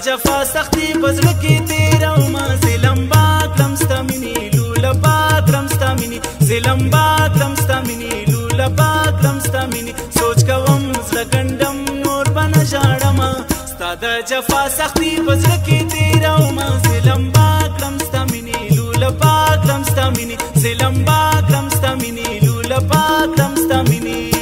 جفا سختی بزړه کې تیره ومه ظلم با کړم ستا مینې لوله با کړم ستا مینې ظلم با کړم ستا مینې لوله با کړم ستا مینې سوچ کوم زړه ګنډم نور به نه ژاړمه ستا د جفا سختی بزړه کې تیره ومه ظلم با کړم ستا مینې لوله با کړم ستا مینې ظلم با کړم ستا مینې لوله با کړم ستا مینې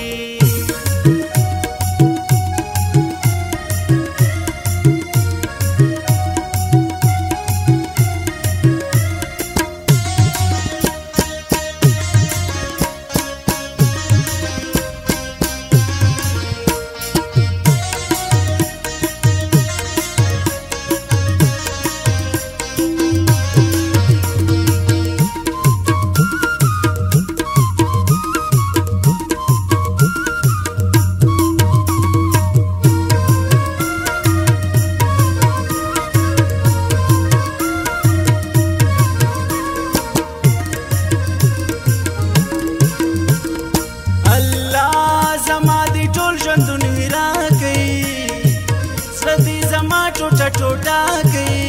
ټوټه کوي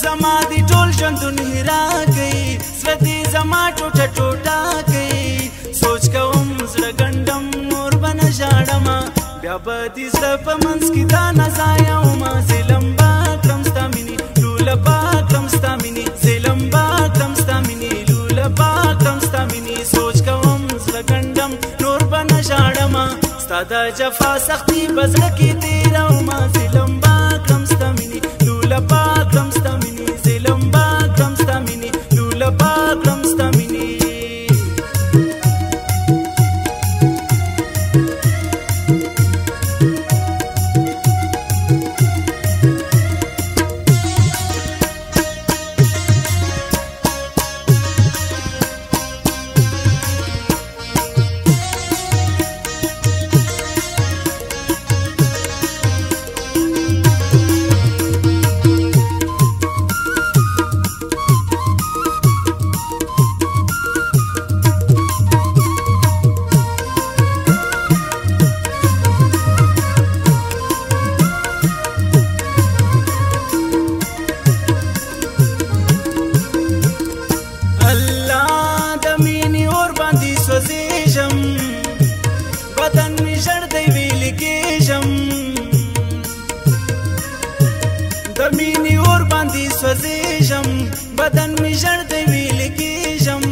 زما دي ټول ژوندون هیرا کوي زړه دې زما ټوټه ټوټه کوي سوچ کوم زړه ګنډم نور به نه ژاړمه بیا به دې زړه په منځ کې دا نه ځایومه ظلم به کړم ستا مینې لوله به کړم ستا مینې ظلم به کړم ستا مینې لوله به کړم ستا مینې سوچ کوم زړه ګنډم نور به نه ژاړمه ستا د جفا سختی بزړه کې تیره ومه ظلم با کړم ستا مینې لوله با کړم ستا مینې ظلم با کړم ستا مینې لوله با کړم ستا مینې بدن می ژړ دی ویل کېږم د مینې اور باندې سوځېږم بدن می ژړ دی ویل کېږم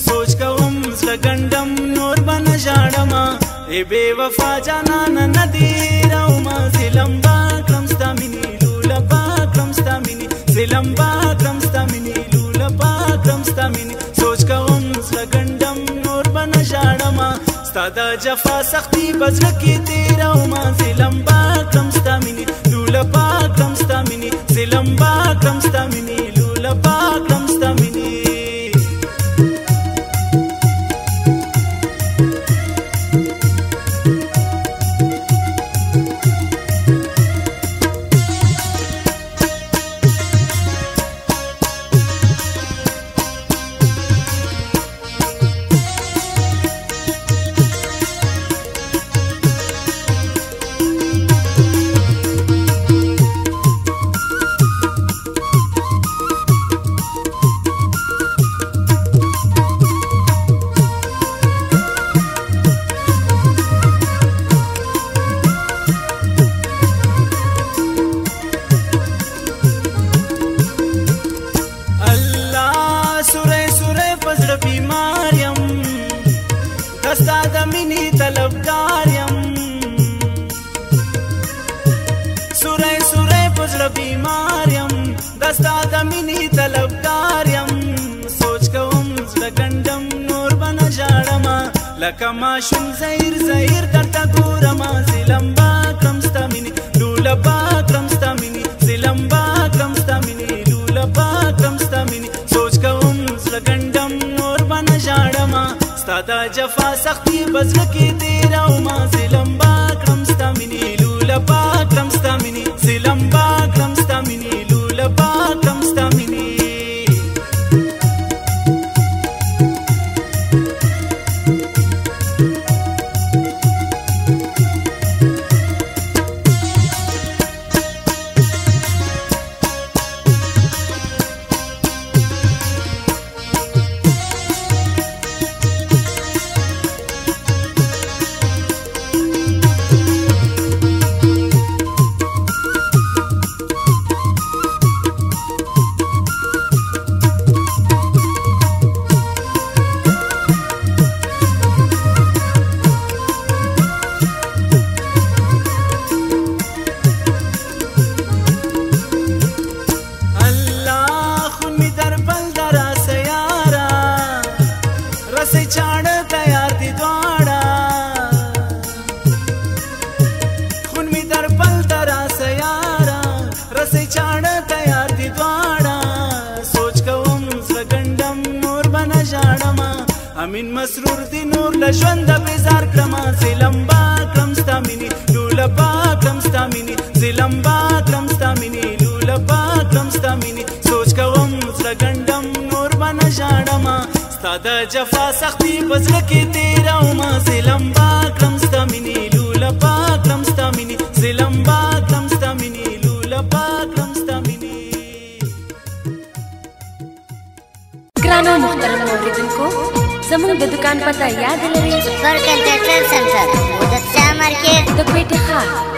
سوچ کوم زړه ګنډم نور به نه ژاړمه ای بې وفا جانانه نه دې هېرومه ظلم به کړم ستا مینې لوله به کړم ستا مینې ظلم به کړم ستا مینې لوله به کړم ستا مینې سوچ کوم زړه ګنډم نور به نه ژاړمه ستا د جفا سختی بزړه کې تیره ومه ظلم به کړم ستا مینې لوله به کړم ستا مینې ظلم به کړم ستا مینې لوله به کړم ستا مینې ستا د مینې طلبګار یم سوری سوری په زړه بیمار یم د ستا د مینې طلبګار یم سوچ کوم زړه ګنډم نور به نه ژاړمه لکه ماشوم زهیر زهیر درته ګورمه ظلم به کړم ستا مینې لوله به کړم ستا مینې ظلم به کړم ستا مینې لوله به کړم ستا مینې سوچ کوم زړه ګنډم نور به نه ژاړمه ستا د جفا سختی بزړه کې تیره ومه ظلم به کړم ستا مینې لوله به کړم ستا مینې ظلم به کړم ستا مینې لوله به کړم ستا مینې امین مسرور دی نور لژوند بیزار کړم ظلم با کړم ستا مینې لوله با کړم ستا مینې ظلم با کړم ستا مینې لوله با کړم ستا مینې سوچ کوم زړه ګنډم نور به نه ژاړم ستا د جفا سختي په زړه کې تېروم ظلم با کړم ستا مینې لوله با کړم ستا مینې ظلم با کړم ستا مینې لوله با کړم ستا مینې. ګرانو محترم اوریدونکو زموږ د دکان پته یاد لرئ؟ فرق انټرټینمنټ سنټر مدد شاه مارکیټ د کوټې ښار